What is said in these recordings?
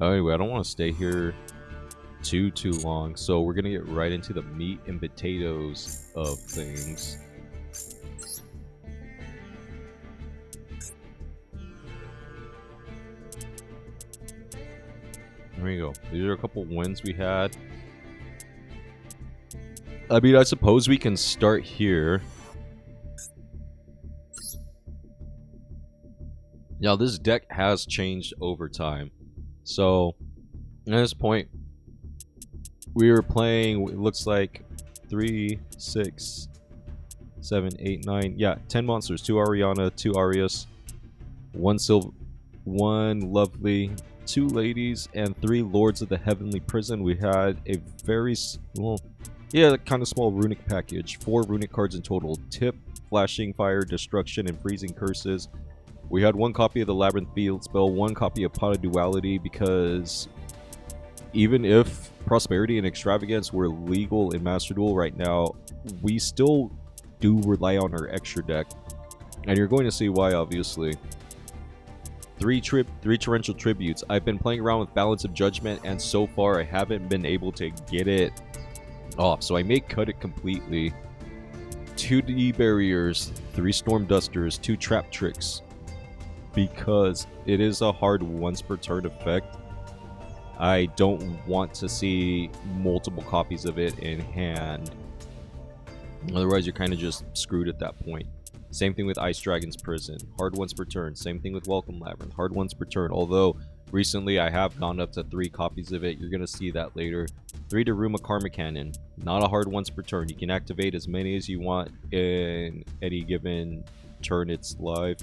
Anyway, I don't want to stay here too long, so we're gonna get right into the meat and potatoes of things. There we go. These are a couple wins we had. I mean, I suppose we can start here. Now, this deck has changed over time. So, at this point, we were playing, it looks like 3, 6, 7, 8, 9. Yeah, 10 monsters. 2 Ariana, 2 Arias, 1 Silver, 1 Lovely, 2 Ladies, and 3 Lords of the Heavenly Prison. We had a very small, kind of small runic package. 4 runic cards in total. Tip, Flashing Fire, Destruction, and Freezing Curses. We had 1 copy of the Labyrinth Field Spell, 1 copy of Pot of Duality, because even if Prosperity and Extravagance were legal in Master Duel right now, we still do rely on our extra deck. And you're going to see why, obviously. 3 Torrential Tributes. I've been playing around with Balance of Judgment, and so far I haven't been able to get it off. So I may cut it completely. 2 D Barriers, 3 Storm Dusters, 2 Trap Tricks. Because it is a hard once per turn effect. I don't want to see multiple copies of it in hand. Otherwise, you're kind of just screwed at that point. Same thing with Ice Dragon's Prison. Hard once per turn. Same thing with Welcome Labyrinth. Hard once per turn. Although, recently I have gone up to 3 copies of it. You're going to see that later. 3 Daruma Karma Cannon. Not a hard once per turn. You can activate as many as you want in any given turn it's live.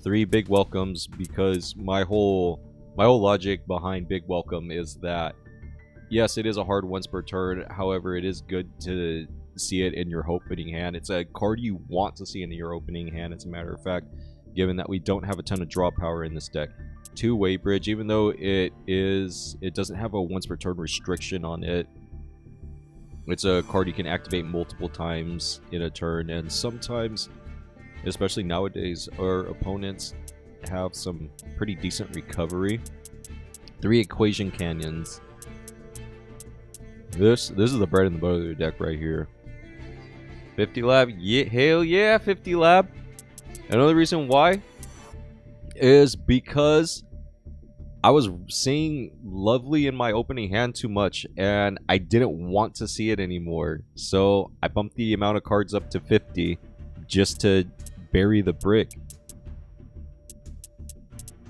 3 Big Welcomes, because my whole logic behind Big Welcome is that, yes, it is a hard once per turn. However, it is good to see it in your opening hand. It's a card you want to see in your opening hand, as a matter of fact, given that we don't have a ton of draw power in this deck. 2 Weightbridge, even though it doesn't have a once per turn restriction on it. It's a card you can activate multiple times in a turn, and sometimes, especially nowadays, our opponents have some pretty decent recovery. 3 Equation Canyons. This is the bread and the butter of the deck right here. 50 Lab, yeah, hell yeah, 50 Lab. Another reason why is because I was seeing Lovely in my opening hand too much, and I didn't want to see it anymore. So I bumped the amount of cards up to 50 just to bury the brick.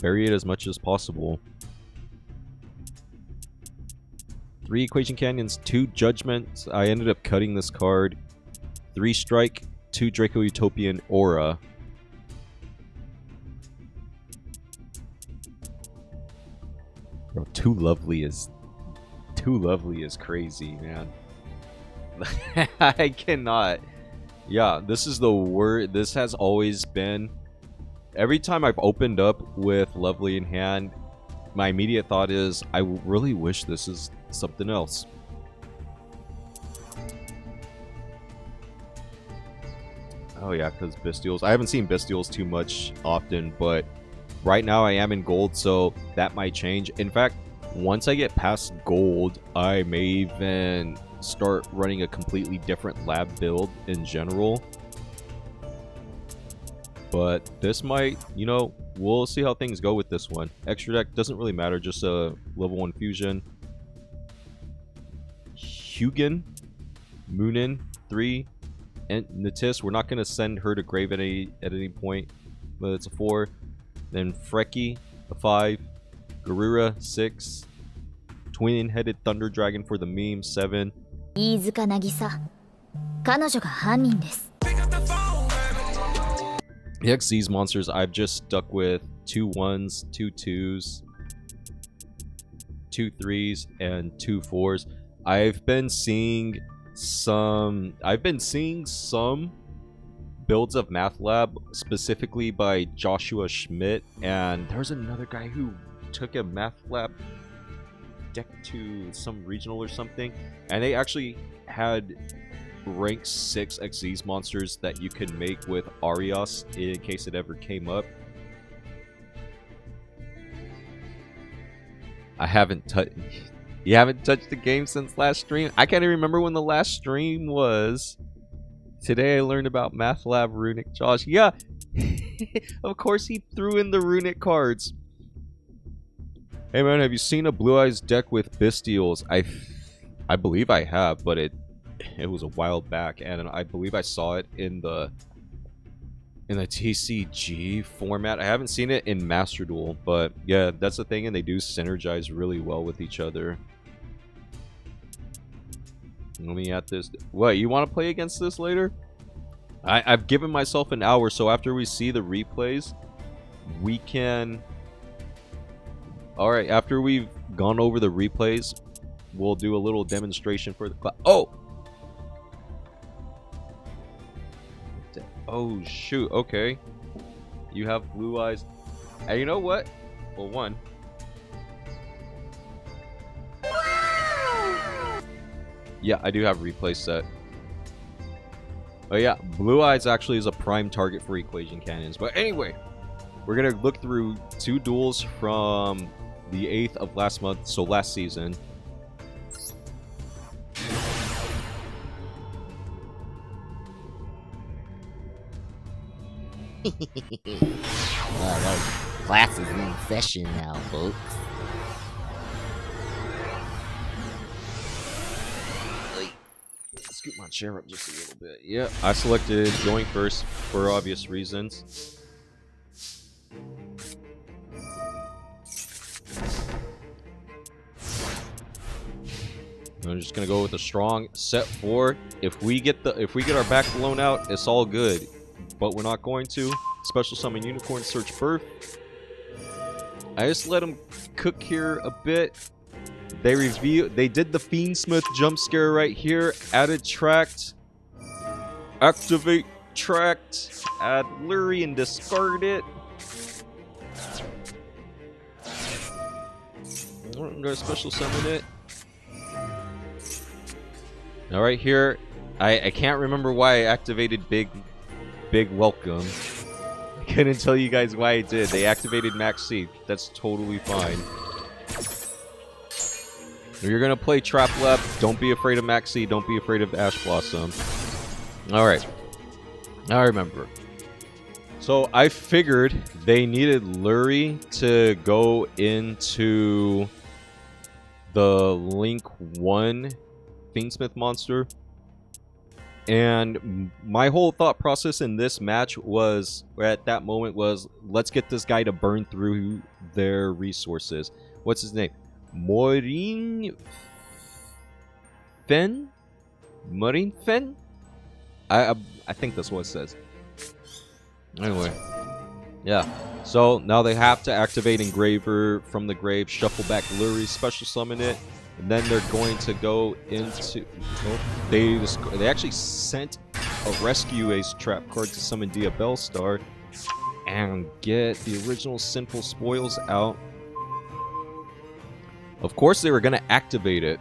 Bury it as much as possible. 3 Equation Canyons, 2 Judgment. I ended up cutting this card. 3 Strike, 2 Draco Utopian Aura. Bro, too lovely is crazy, man. I cannot. Yeah, this is the word. This has always been. Every time I've opened up with Lovely in hand, my immediate thought is, I really wish this is something else. Oh yeah, because Bestials. I haven't seen Bestials too much often, but right now I am in gold, so that might change. In fact, once I get past gold, I may even start running a completely different lab build in general. But this might, you know, we'll see how things go with this one. Extra deck doesn't really matter, just a level 1 fusion. Hugin, Moonin, 3, and Natis. We're not going to send her to grave at any point, but it's a 4. Then Freki, a 5. Garura, 6. Twin-headed Thunder Dragon for the meme, 7. The XZ's monsters, I've just stuck with 2 1s, 2 2s, 2 3s, and 2 4s. I've been seeing some builds of Math Lab, specifically by Joshua Schmidt, and there's another guy who took a Math Lab deck to some regional or something, and they actually had rank 6 XZ's monsters that you could make with Arias in case it ever came up. I haven't touched. You haven't touched the game since last stream? I can't even remember when the last stream was. Today I learned about Math Lab Runic Josh. Yeah, of course he threw in the Runic cards. Hey man, have you seen a Blue Eyes deck with Bestials? I believe I have, but it was a while back, and I believe I saw it in the TCG format. I haven't seen it in Master Duel, but yeah, that's the thing, and they do synergize really well with each other. Let me at this. What, you want to play against this later? I've given myself an hour, so after we see the replays, we can... Alright, after we've gone over the replays, we'll do a little demonstration for the class. Oh! Oh, shoot. Okay. You have Blue Eyes. And you know what? Well, one. Yeah, I do have replay set. Oh yeah, Blue Eyes actually is a prime target for equation cannons. But anyway, we're gonna look through 2 duels from the 8th of last month, so last season. Well, class is in session now, folks. Scoot my chair up just a little bit. Yeah, I selected going first for obvious reasons. I'm just gonna go with a strong set 4. If we get our back blown out, it's all good. But we're not going to. Special summon Unicorn Search Birth. I just let them cook here a bit. They did the Fiendsmith jump scare right here. Added Tract. Activate Tract. Add Lurie and discard it. I'm gonna special summon it. Alright, here. I can't remember why I activated Big Welcome. I couldn't tell you guys why I did. They activated Max C. That's totally fine. If you're gonna play Trap Lab, don't be afraid of Max C. Don't be afraid of Ash Blossom. Alright. Now I remember. So I figured they needed Lurie to go into the Link 1 Fiendsmith monster. And my whole thought process in this match was, at that moment, was let's get this guy to burn through their resources. What's his name? Morin Fen? Morin Fen? I think that's what it says. Anyway. Yeah. So now they have to activate Engraver from the grave, shuffle back Lurie, special summon it. And then they're going to go into... Oh, they actually sent a Rescue-ACE trap card to summon Bellstar and get the original Sinful Spoils out. Of course they were going to activate it.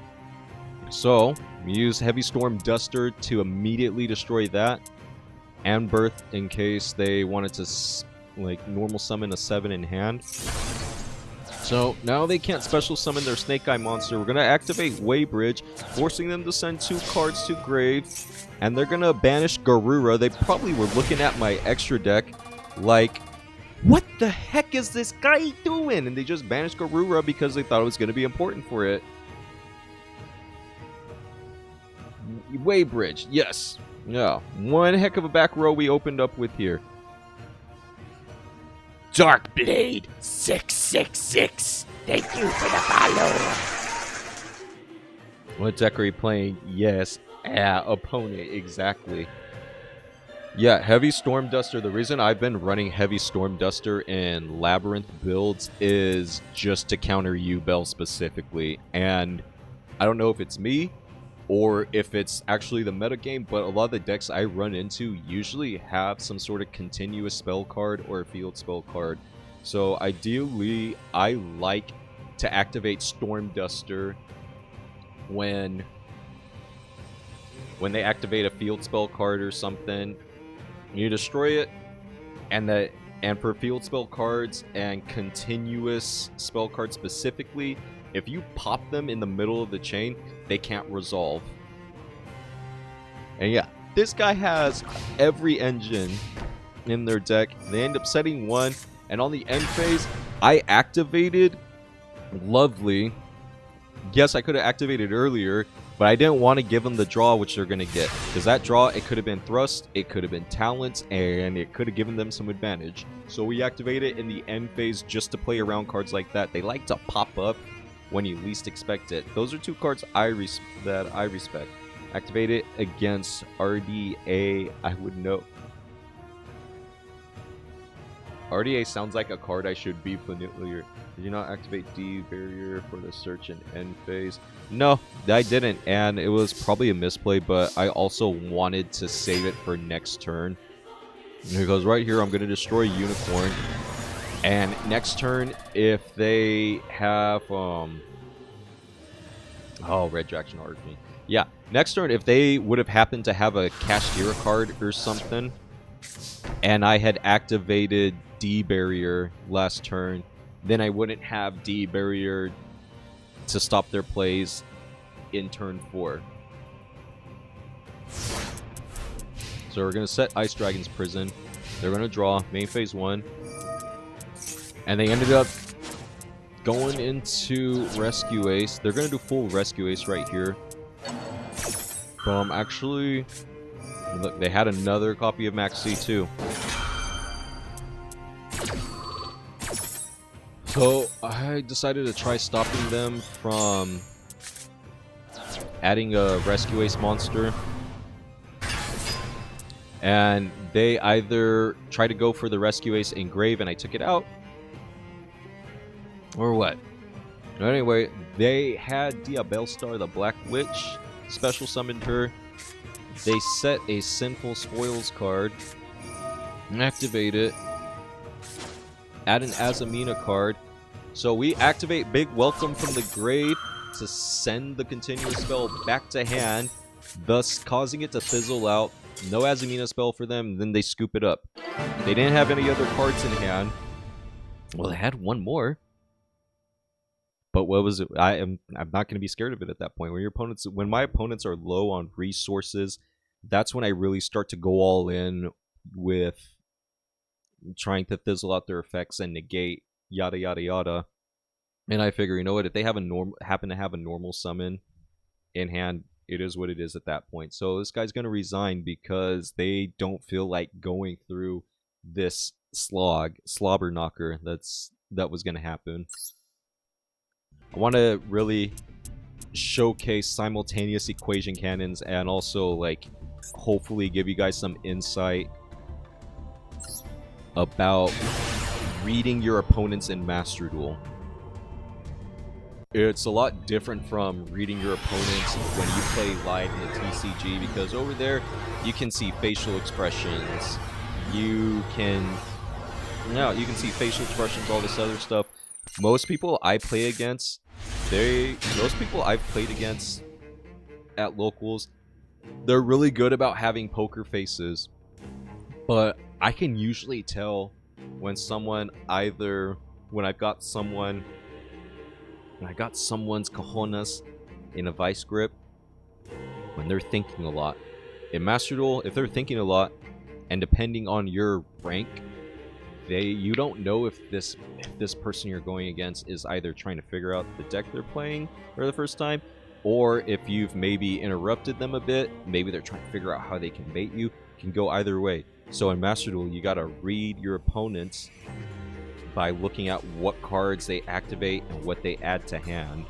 So, use Heavy Storm Duster to immediately destroy that. And Birth in case they wanted to like normal summon a 7 in hand. So now they can't special summon their Snake Eye monster. We're going to activate Waybridge, forcing them to send 2 cards to grave. And they're going to banish Garura. They probably were looking at my extra deck like, what the heck is this guy doing? And they just banished Garura because they thought it was going to be important for it. Waybridge, yes. Yeah, one heck of a back row we opened up with here. Darkblade 666. Thank you for the follow. What deck are you playing? Yes, opponent, exactly. Yeah, Heavy Storm Duster. The reason I've been running Heavy Storm Duster in Labyrinth builds is just to counter Yubel specifically. And I don't know if it's me or if it's actually the metagame, but a lot of the decks I run into usually have some sort of continuous spell card or a field spell card. So ideally, I like to activate Storm Duster when they activate a field spell card or something. You destroy it, and And for field spell cards and continuous spell cards specifically, if you pop them in the middle of the chain, they can't resolve. And yeah, this guy has every engine in their deck. They end up setting one, and on the end phase, I activated Lovely. Yes, I could have activated earlier, but I didn't want to give them the draw which they're going to get. Because that draw, it could have been Thrust, it could have been Talents, and it could have given them some advantage. So we activate it in the end phase just to play around cards like that. They like to pop up when you least expect it. Those are two cards that I respect. Activate it against RDA, I would know. RDA sounds like a card I should be familiar. Did you not activate D barrier for the search and end phase? No, I didn't, and it was probably a misplay, but I also wanted to save it for next turn. Because right here, I'm going to destroy Unicorn. And next turn, if they have... Oh, Red Jackson ordered me. Yeah, next turn, if they would have happened to have a Kashtira card or something, and I had activated D barrier last turn, then I wouldn't have D barrier to stop their plays in turn 4. So we're going to set Ice Dragon's Prison. They're going to draw main phase 1. And they ended up going into Rescue-ACE. They're going to do full Rescue-ACE right here. Actually, look, they had another copy of Max C too. So I decided to try stopping them from adding a Rescue-ACE monster. And they either try to go for the Rescue-ACE Engrave and I took it out, or what? Anyway, they had Diabellstar, the Black Witch, special summoned her. They set a Sinful Spoils card, activate it, add an Azamina card. So we activate Big Welcome from the grave to send the continuous spell back to hand, thus causing it to fizzle out. No Azamina spell for them, then they scoop it up. They didn't have any other cards in hand. Well, they had one more. But what was it? I'm not going to be scared of it at that point. When my opponents are low on resources, that's when I really start to go all in with trying to fizzle out their effects and negate yada yada yada. And I figure, you know what? If they have happen to have a normal summon in hand, it is what it is at that point. So this guy's going to resign because they don't feel like going through this slobber knocker that was going to happen. I want to really showcase simultaneous equation cannons and also, like, hopefully give you guys some insight about reading your opponents in Master Duel. It's a lot different from reading your opponents when you play live in the TCG, because over there you can see facial expressions, you can see facial expressions, all this other stuff. Most people I play against, most people I've played against at locals, they're really good about having poker faces. But I can usually tell when I got someone's cojones in a vice grip when they're thinking a lot. In Master Duel, if they're thinking a lot, and depending on your rank, you don't know if this person you're going against is either trying to figure out the deck they're playing for the first time, or if you've maybe interrupted them a bit, maybe they're trying to figure out how they can bait you. It can go either way. So in Master Duel, you gotta read your opponents by looking at what cards they activate and what they add to hand.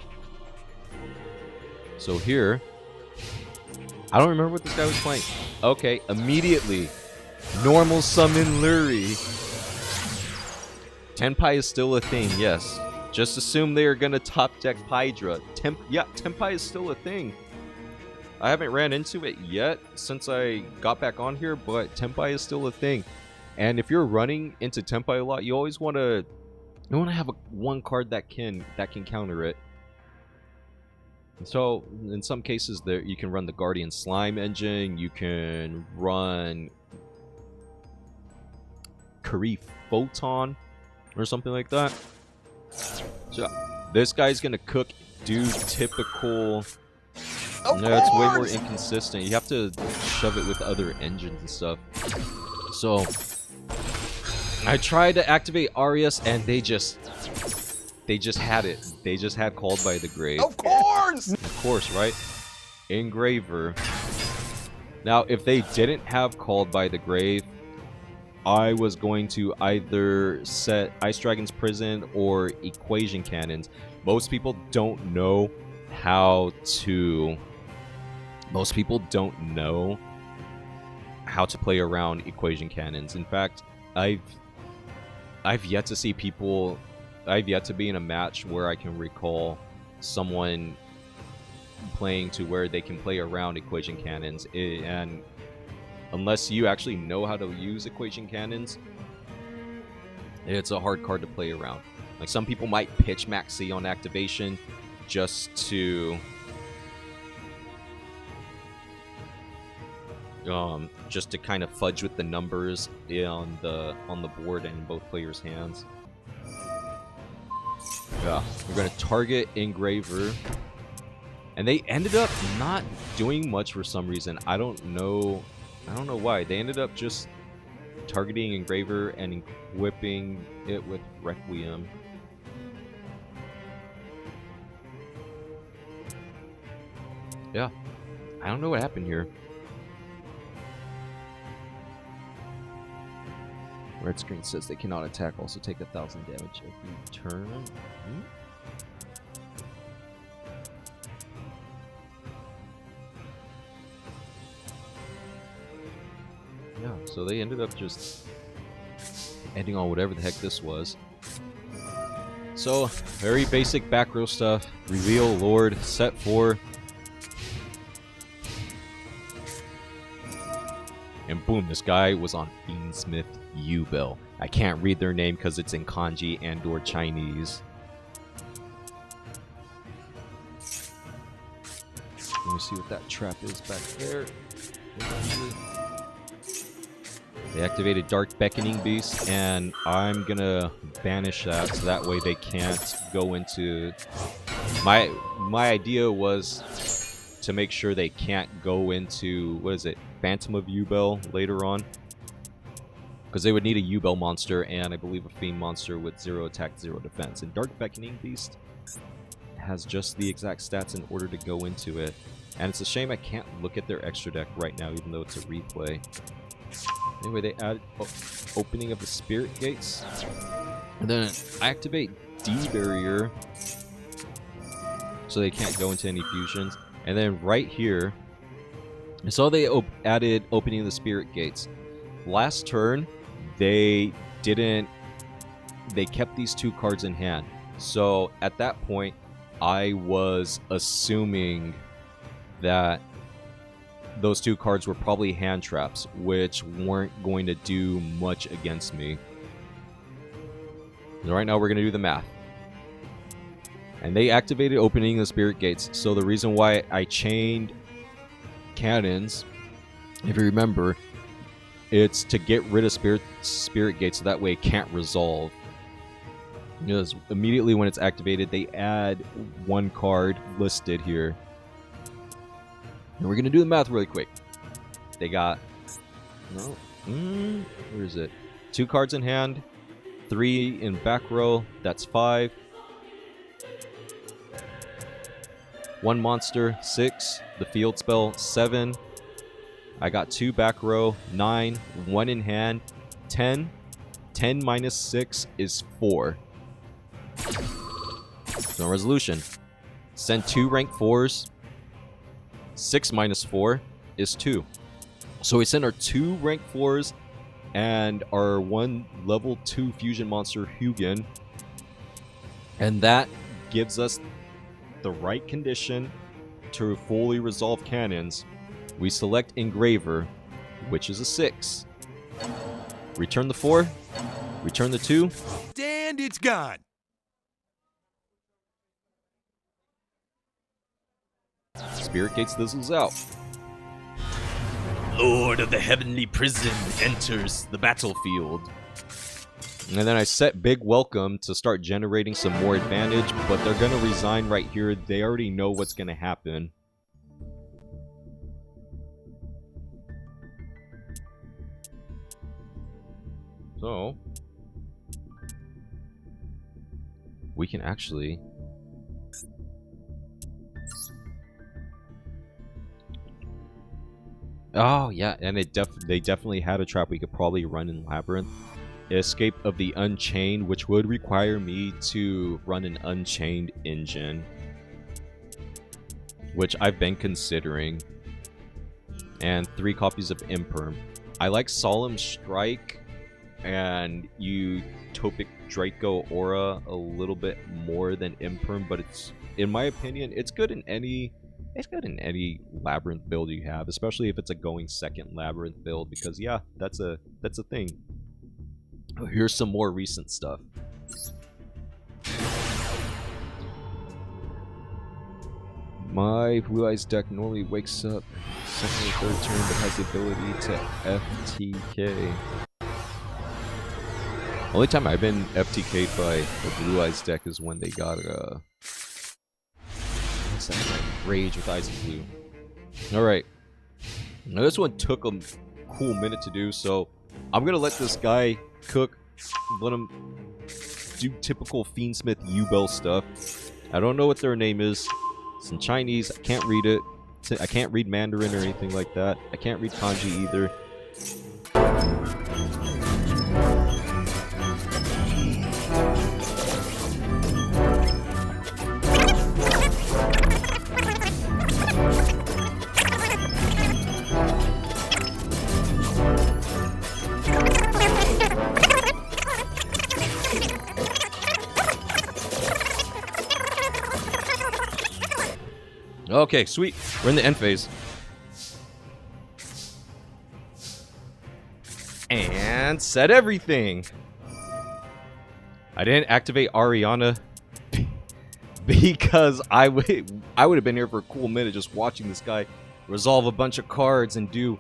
So here, I don't remember what this guy was playing. Okay, immediately, normal summon Lurie. Tenpai is still a thing, yes. Just assume they are gonna top deck Hydra. Tenpai is still a thing. I haven't ran into it yet since I got back on here, but Tenpai is still a thing. And if you're running into Tenpai a lot, you always want to have one card that can counter it. So in some cases, you can run the Guardian Slime engine. You can run Curry Photon or something like that. So this guy's gonna cook, do typical. No, it's way more inconsistent. You have to shove it with other engines and stuff. So I tried to activate Arias, and they just had it. They just had Called by the Grave. Of course! Of course, right? Engraver. Now, if they didn't have Called by the Grave, I was going to either set Ice Dragon's Prison or Equation Cannons. Most people don't know how to... Most people don't know how to play around Equation Cannons. In fact, I've yet to see people... I've yet to be in a match where I can recall someone playing to where they can play around Equation Cannons. And unless you actually know how to use Equation Cannons, it's a hard card to play around. Like, some people might pitch Maxi on activation just to kind of fudge with the numbers on the board and in both players' hands. Yeah, we're gonna target Engraver, and they ended up not doing much for some reason. I don't know why. They ended up just targeting Engraver and equipping it with Requiem. Yeah, I don't know what happened here. Red screen says they cannot attack, also take 1,000 damage every turn. Yeah, so they ended up just ending on whatever the heck this was. So, very basic back row stuff. Reveal, Lord, set 4. And boom, this guy was on Fiendsmith Yubel. I can't read their name because it's in kanji and or Chinese. Let me see what that trap is back there. They activated Dark Beckoning Beast, and I'm gonna banish that so that way they can't go into... My idea was to make sure they can't go into, what is it, Phantom of Yubel later on. Because they would need a Yubel monster and I believe a Fiend monster with 0 attack, 0 defense. And Dark Beckoning Beast has just the exact stats in order to go into it. And it's a shame I can't look at their extra deck right now, even though it's a replay. Anyway, they add opening of the Spirit Gates. And then I activate D-Barrier so they can't go into any fusions. And then right here, I saw they added opening of the Spirit Gates. Last turn, they kept these 2 cards in hand. So at that point, I was assuming that those 2 cards were probably hand traps, which weren't going to do much against me. And right now, we're going to do the math. And they activated opening the Spirit Gates. So the reason why I chained cannons, if you remember, it's to get rid of Spirit Gates so that way it can't resolve. Because immediately when it's activated, they add 1 card listed here. And we're going to do the math really quick. They got... No. Where is it? 2 cards in hand. 3 in back row. That's 5. 1 monster. 6. The field spell. 7. I got 2 back row. 9. 1 in hand. 10. 10 minus 6 is 4. No resolution. Send 2 rank 4s. 6 minus 4 is 2. So we send our 2 rank 4s and our 1 level 2 fusion monster, Hugin. And that gives us the right condition to fully resolve cannons. We select Engraver, which is a 6. Return the 4. Return the 2. And it's gone. Spirit Gates thizzles out. Lord of the Heavenly Prison enters the battlefield. And then I set big welcome to start generating some more advantage, but they're going to resign right here. They already know what's going to happen. So, we can actually... Oh, yeah, and they definitely had a trap we could probably run in Labyrinth. Escape of the Unchained, which would require me to run an Unchained engine, which I've been considering. And 3 copies of Imperm. I like Solemn Strike and Utopic Draco Aura a little bit more than Imperm, but it's, in my opinion, it's good in any Labyrinth build you have, especially if it's a going second Labyrinth build, because yeah, that's a thing. Here's some more recent stuff. My Blue Eyes deck normally wakes up second or third turn, but has the ability to FTK. Only time I've been FTK'd by the Blue Eyes deck is when they got what's that? Rage with Eyes of Blue. Alright. Now this one took a cool minute to do, so I'm gonna let this guy cook, let him do typical Fiendsmith Yubel stuff. I don't know what their name is. It's in Chinese. I can't read it. I can't read Mandarin or anything like that. I can't read kanji either. Okay, sweet. We're in the end phase. And set everything. I didn't activate Ariana because I would have been here for a cool minute just watching this guy resolve a bunch of cards and do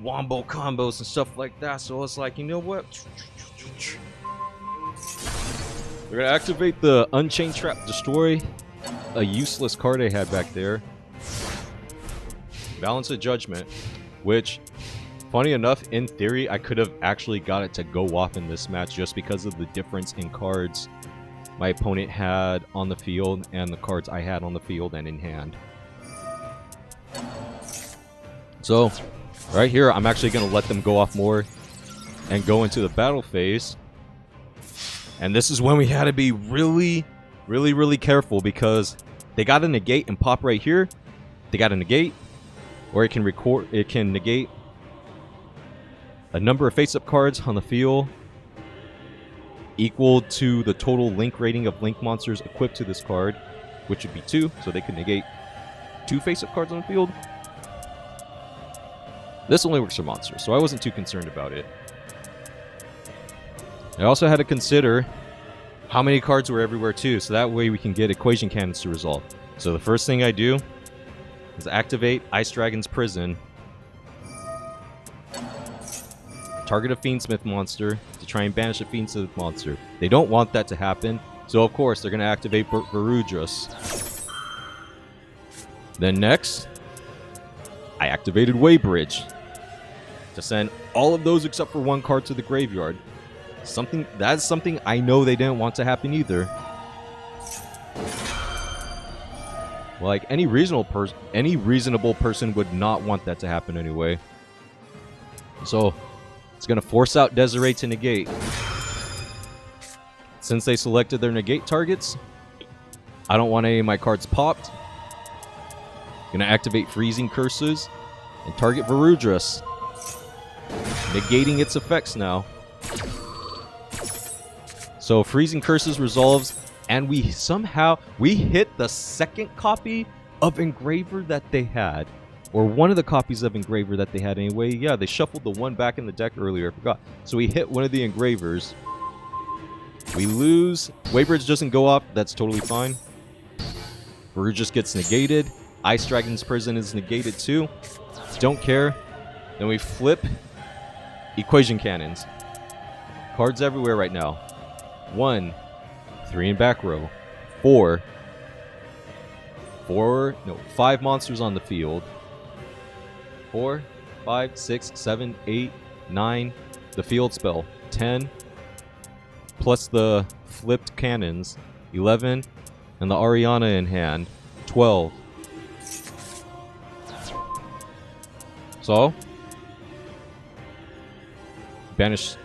wombo combos and stuff like that. So I was like, you know what? We're gonna activate the Unchained Trap, destroy a useless card I had back there. Balance of Judgment, which, funny enough, in theory, I could have actually got it to go off in this match just because of the difference in cards my opponent had on the field and the cards I had on the field and in hand. So, right here, I'm actually going to let them go off more and go into the battle phase. And this is when we had to be really careful, because they got a negate and pop right here. They got a negate, or it can negate a number of face-up cards on the field equal to the total link rating of link monsters equipped to this card, which would be 2, so they could negate 2 face-up cards on the field. This only works for monsters, so I wasn't too concerned about it. I also had to consider how many cards were everywhere too, so that way we can get equation cannons to resolve. So the first thing I do is activate Ice Dragon's Prison. Target a Fiendsmith monster to try and banish a Fiendsmith monster. They don't want that to happen, so of course they're going to activate Varudras. Then next, I activated Waybridge to send all of those except for 1 card to the graveyard. That's something I know they didn't want to happen either. Like, any reasonable person would not want that to happen anyway. So, it's going to force out Desiree to negate. Since they selected their negate targets, I don't want any of my cards popped. Going to activate Freezing Curses and target Varudras, negating its effects now. So Freezing Curses resolves, and we hit the second copy of Engraver that they had. Or one of the copies of Engraver that they had anyway. Yeah, they shuffled the one back in the deck earlier, I forgot. So we hit one of the Engravers. We lose. Waybridge doesn't go off, that's totally fine. Varudras gets negated. Ice Dragon's Prison is negated too. Don't care. Then we flip Equation Cannons. Cards everywhere right now. 1, 3 in back row. 4, 5 monsters on the field. 4, 5, 6, 7, 8, 9. The field spell. 10. Plus the flipped cannons. 11. And the Ariana in hand. 12. So, banish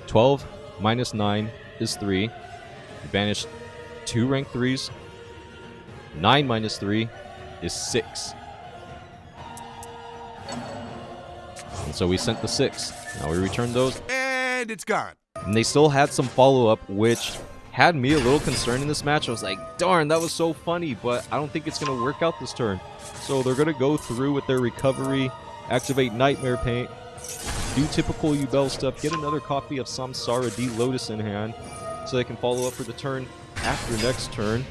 12 minus 9 is 3. Banish 2 rank 3s. 9 minus 3 is 6. And so we sent the 6. Now we return those. And it's gone. And they still had some follow-up, which had me a little concerned in this match. I was like, darn, that was so funny, but I don't think it's going to work out this turn. So they're going to go through with their recovery, activate Nightmare Paint, do typical Yubel stuff, get another copy of Samsara D Lotus in hand, so they can follow up for the turn after next turn.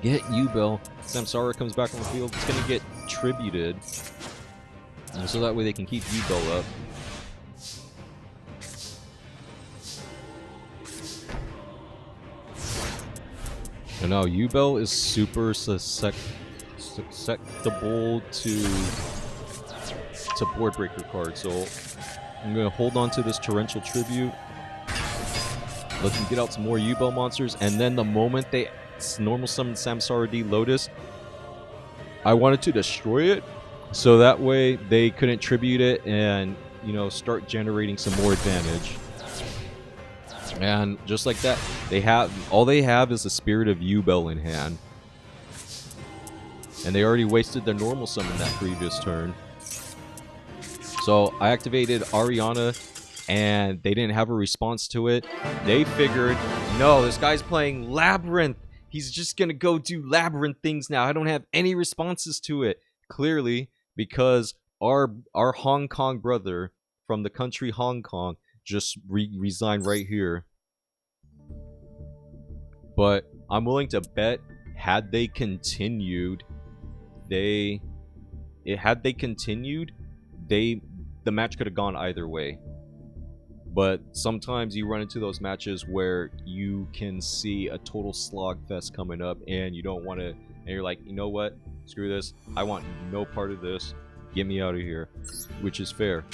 Get Yubel. Samsara comes back on the field. It's going to get tributed. And so that way they can keep Yubel up. And now Yubel is super susceptible to board breaker card, so I'm gonna hold on to this torrential tribute. Let them get out some more Yubel monsters, and then the moment they normal summon Samsara D Lotus, I wanted to destroy it, so that way they couldn't tribute it and, you know, start generating some more advantage. And just like that, all they have is the Spirit of Yubel in hand. And they already wasted their normal summon that previous turn. So I activated Ariana, and they didn't have a response to it. They figured, no, this guy's playing Labyrinth. He's just going to go do Labyrinth things now. I don't have any responses to it. Clearly, because our Hong Kong brother from the country Hong Kong just resigned right here. But I'm willing to bet, had they continued, the match could have gone either way. But sometimes you run into those matches where you can see a total slogfest coming up, and you don't want to, and you're like, you know what, screw this, I want no part of this, get me out of here, which is fair.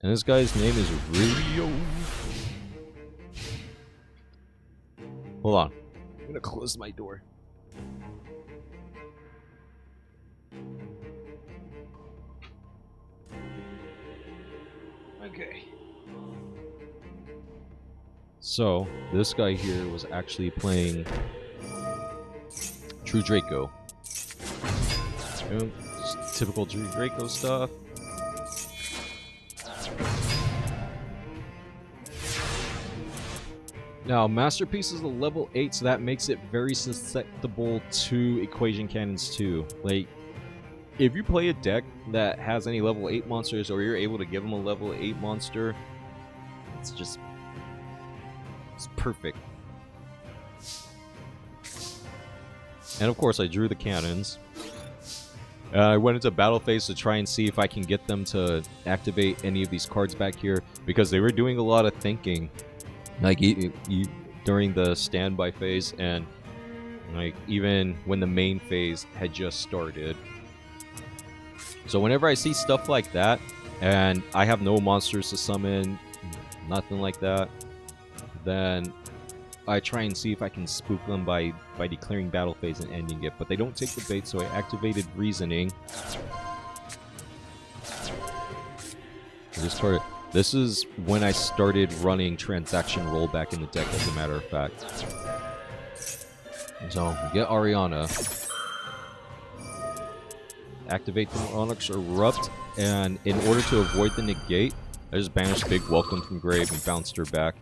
And this guy's name is Radio. Hold on. I'm gonna close my door. Okay. So, this guy here was actually playing True Draco. Just typical True Draco stuff. Now, Masterpiece is a level 8, so that makes it very susceptible to Equation Cannons too. Like, if you play a deck that has any level 8 monsters, or you're able to give them a level 8 monster, it's perfect. And of course, I drew the cannons. I went into battle phase to try and see if I can get them to activate any of these cards back here, because they were doing a lot of thinking. Like, during the standby phase, and like even when the main phase had just started. So whenever I see stuff like that, and I have no monsters to summon, nothing like that, then I try and see if I can spook them by declaring battle phase and ending it. But they don't take the bait, so I activated Reasoning. This is when I started running Transaction Rollback in the deck, as a matter of fact. So, we get Ariana. Activate the Onyx Erupt, and in order to avoid the negate, I just banished Big Welcome from grave and bounced her back.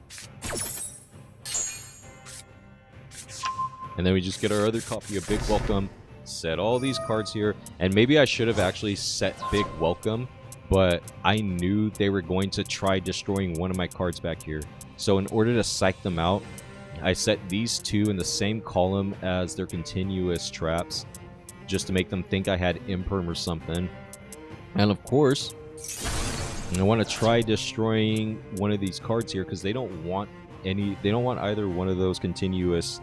And then we just get our other copy of Big Welcome, set all these cards here, and maybe I should have actually set Big Welcome but I knew they were going to try destroying one of my cards back here. So in order to psych them out, I set these two in the same column as their continuous traps, just to make them think I had imperm or something. And of course, I want to try destroying one of these cards here because they don't want either one of those continuous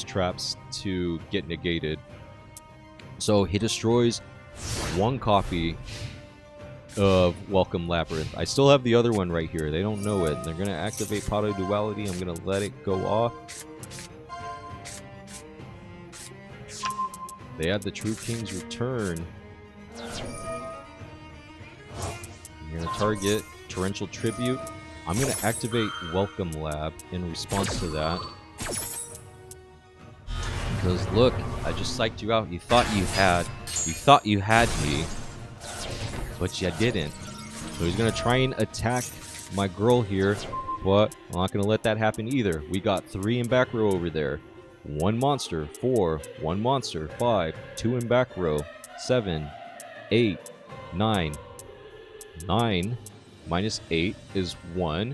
traps to get negated. So he destroys one copy of Welcome Labyrinth. I still have the other one right here. They don't know it. They're going to activate Potter Duality. I'm going to let it go off. They had the True King's Return. I'm going to target Torrential Tribute. I'm going to activate Welcome Lab in response to that. Because look, I just psyched you out. You thought you had me, but you didn't. So he's going to try and attack my girl here, but I'm not going to let that happen either. We got 3 in back row over there. 1 monster, 4, 1 monster, 5, 2 in back row, 7, 8, 9. 9 minus 8 is 1.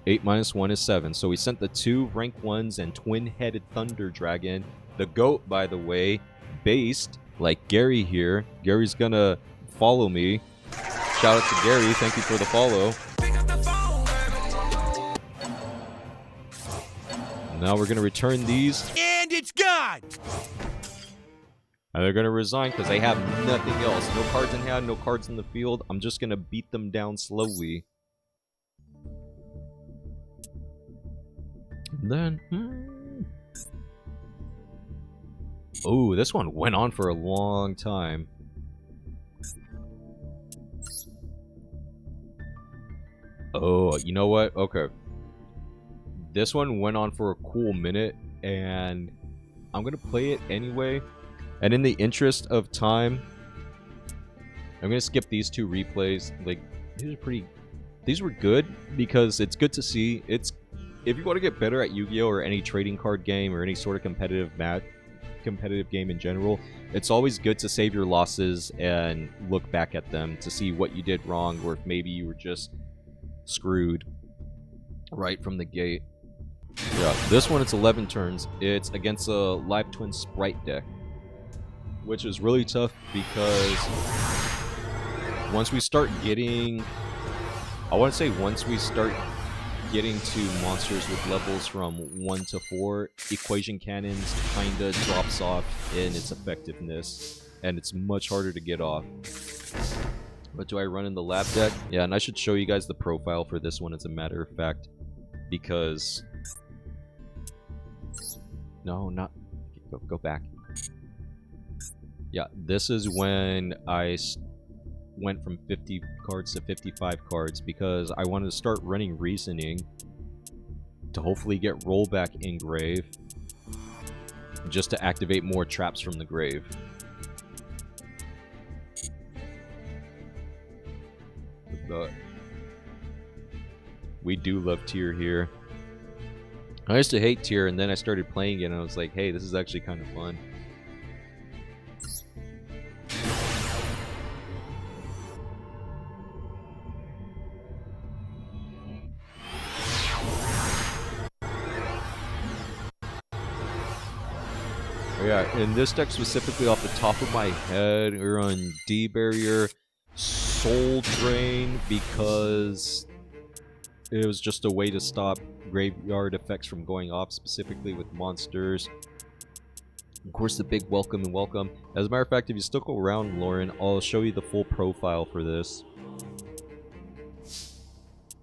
8 minus 1 is 7. So we sent the 2 rank 1s and twin-headed Thunder Dragon. The goat, by the way, based like Gary here. Gary's gonna follow me. Shout out to Gary. Thank you for the follow. Now we're gonna return these. And it's gone! And they're going to resign because they have nothing else. No cards in hand, no cards in the field. I'm just going to beat them down slowly. And then... Oh, this one went on for a long time. Oh, you know what? Okay. This one went on for a cool minute, and I'm going to play it anyway. And in the interest of time, I'm going to skip these 2 replays. Like, these were good because it's good to see. If you want to get better at Yu-Gi-Oh! Or any trading card game or any sort of competitive game in general, it's always good to save your losses and look back at them to see what you did wrong, or if maybe you were just screwed right from the gate. Yeah, this one, it's 11 turns. It's against a Live Twin Spright deck, which is really tough because once we start getting... once we start getting to monsters with levels from 1 to 4, Equation Cannons kinda drops off in its effectiveness, and it's much harder to get off. But do I run in the lab deck? Yeah, and I should show you guys the profile for this one, as a matter of fact, because... No, not... Go back. Yeah, this is when I went from 50 cards to 55 cards, because I wanted to start running Reasoning to hopefully get Rollback in grave, just to activate more traps from the grave. But we do love tier here. I used to hate tier, and then I started playing it, and I was like, hey, this is actually kind of fun. Yeah, in this deck specifically, off the top of my head, we're on D Barrier, Soul Drain, because it was just a way to stop graveyard effects from going off, specifically with monsters. Of course, the big welcome and welcome. As a matter of fact, if you still go around, Lauren, I'll show you the full profile for this.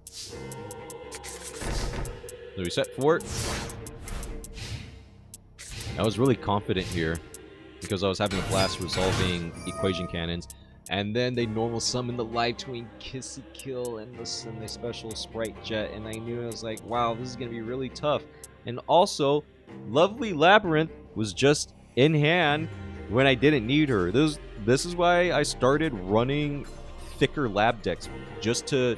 So we set fort. I was really confident here because I was having a blast resolving Equation Cannons, and then they normal summon the Live Twin Kissy Kill and the special Spright Jet, and I knew, I was like, wow, this is gonna be really tough. And also, Lovely Labyrinth was just in hand when I didn't need her. This is why I started running thicker lab decks, just to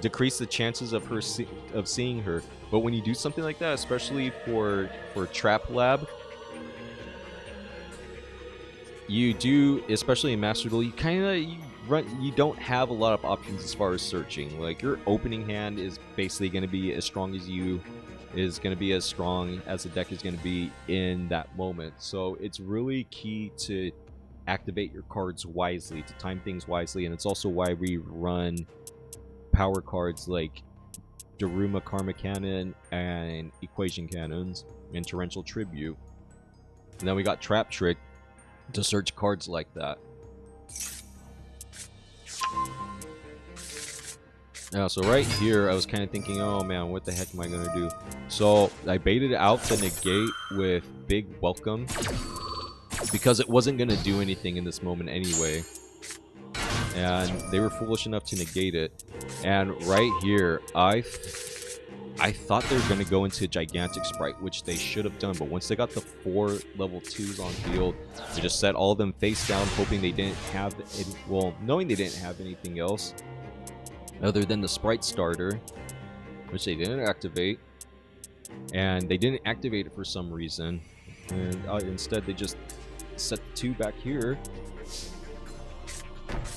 decrease the chances of her seeing her. But when you do something like that, especially for Trap Lab, you do, especially in Master Duel, you you don't have a lot of options as far as searching. Like, your opening hand is basically going to be as strong as you is going to be as strong as the deck is going to be in that moment. So it's really key to activate your cards wisely, to time things wisely, and it's also why we run power cards like Daruma Karma Cannon and Equation Cannons and Torrential Tribute. And then we got Trap Trick to search cards like that. Now, so right here, I was kind of thinking, oh man, what the heck am I going to do? So I baited out the negate with Big Welcome because it wasn't going to do anything in this moment anyway. And they were foolish enough to negate it. And right here, I thought they were going to go into Gigantic Spright, which they should have done. But once they got the 4 level 2s on field, they just set all of them face down, hoping they didn't have any, well, knowing they didn't have anything else other than the Spright starter, which they didn't activate. And they didn't activate it for some reason. And instead, they just set the 2 back here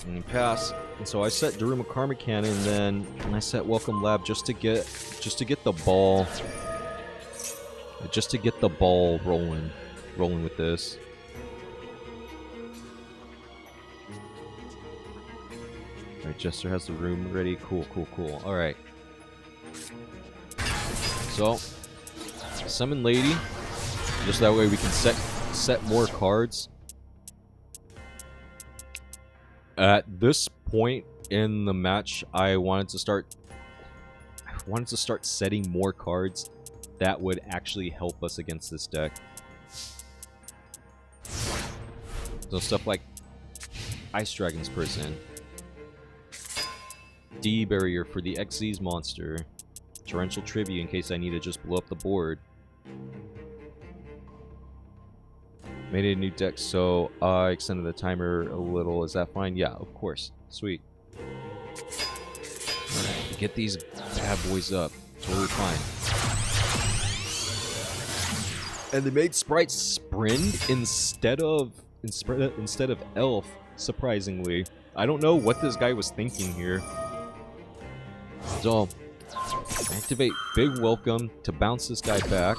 and pass. And so I set Daruma Karma Cannon, and then I set Welcome Lab just to get the ball rolling with this. Alright, Jester has the room ready. Cool. Alright. So summon Lady. Just that way we can set more cards. At this point in the match, I wanted to start setting more cards that would actually help us against this deck. So stuff like Ice Dragon's Prison, D Barrier for the Xyz monster, Torrential Tribute in case I need to just blow up the board. Made a new deck, so I extended the timer a little. Is that fine? Yeah, of course. Sweet. Alright, get these bad boys up. Totally fine. And they made Spright Sprint instead of Elf, surprisingly. I don't know what this guy was thinking here. So, activate Big Welcome to bounce this guy back.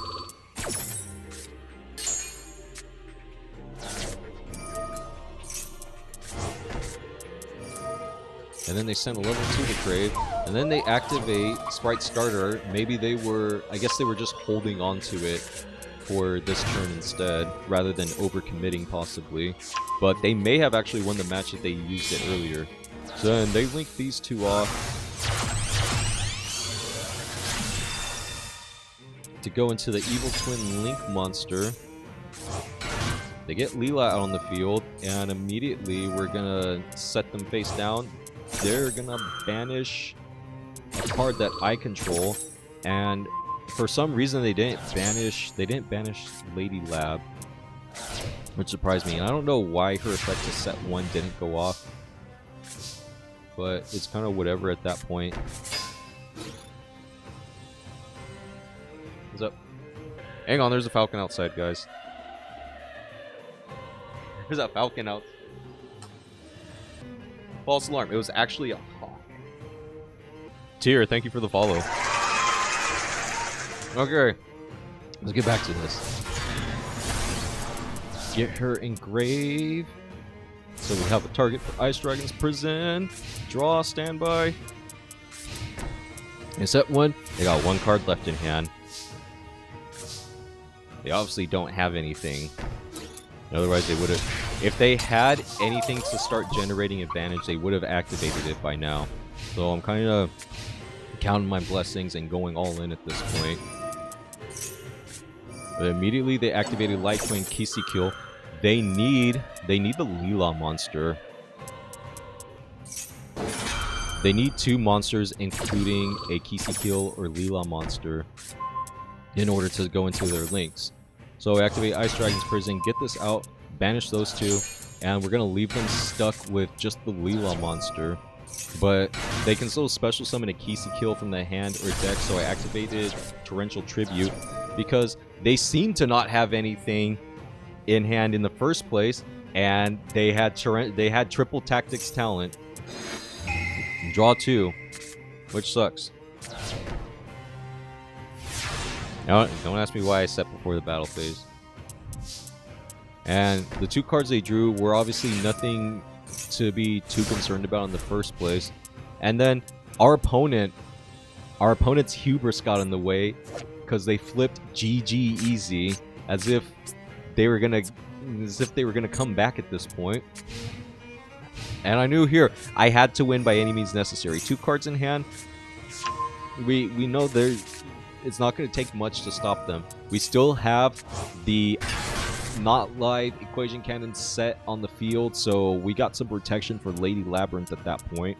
And then they send a level 2 to trade, and then they activate Spright Starter. Maybe they were, I guess they were just holding on to it for this turn instead, rather than overcommitting possibly. But they may have actually won the match if they used it earlier. So then they link these 2 off to go into the Evil Twin Link monster. They get Leela out on the field, and immediately we're gonna set them face down. They're gonna banish a card that I control, and for some reason they didn't banish Lady Lab, which surprised me. And I don't know why her effect to set 1 didn't go off, but it's kind of whatever at that point. What's up? Hang on, there's a falcon outside, guys. There's a falcon out. False alarm. It was actually a hawk. Tyr, thank you for the follow. Okay. Let's get back to this. Get her engraved. So we have a target for Ice Dragon's Prison. Draw, standby. And set 1. They got 1 card left in hand. They obviously don't have anything. Otherwise they would have... If they had anything to start generating advantage, they would have activated it by now. So I'm kind of counting my blessings and going all in at this point. But immediately they activated Light Twin Kisi Kill. They need the Leela monster. They need 2 monsters, including a Kisi Kill or Leela monster, in order to go into their links. So activate Ice Dragon's Prison, get this out, banish those 2, and we're gonna leave them stuck with just the Leela monster. But they can still special summon a Kisi Kill from the hand or deck, so I activated Torrential Tribute because they seem to not have anything in hand in the first place, and they had Triple Tactics Talent, Draw 2, which sucks. Don't ask me why I set before the battle phase. And the 2 cards they drew were obviously nothing to be too concerned about in the first place. And then our opponent's hubris got in the way because they flipped GG easy as if they were gonna come back at this point. And I knew here I had to win by any means necessary. 2 cards in hand. We know it's not going to take much to stop them. We still have the not live equation cannon set on the field, so we got some protection for Lady Labyrinth at that point.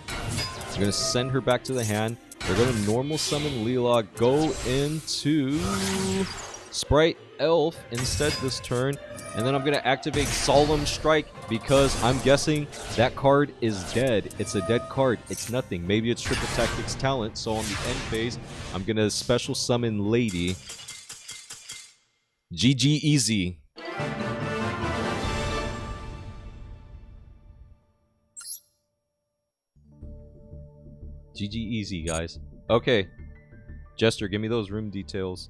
We're going to send her back to the hand. They're going to normal summon Leela, go into Spright Elf instead this turn, and then I'm going to activate Solemn Strike because I'm guessing that card is dead. It's a dead card. It's nothing. Maybe it's Triple Tactics talent, so on the end phase, I'm going to special summon Lady. GG easy. GG easy, guys. Okay. Jester, give me those room details.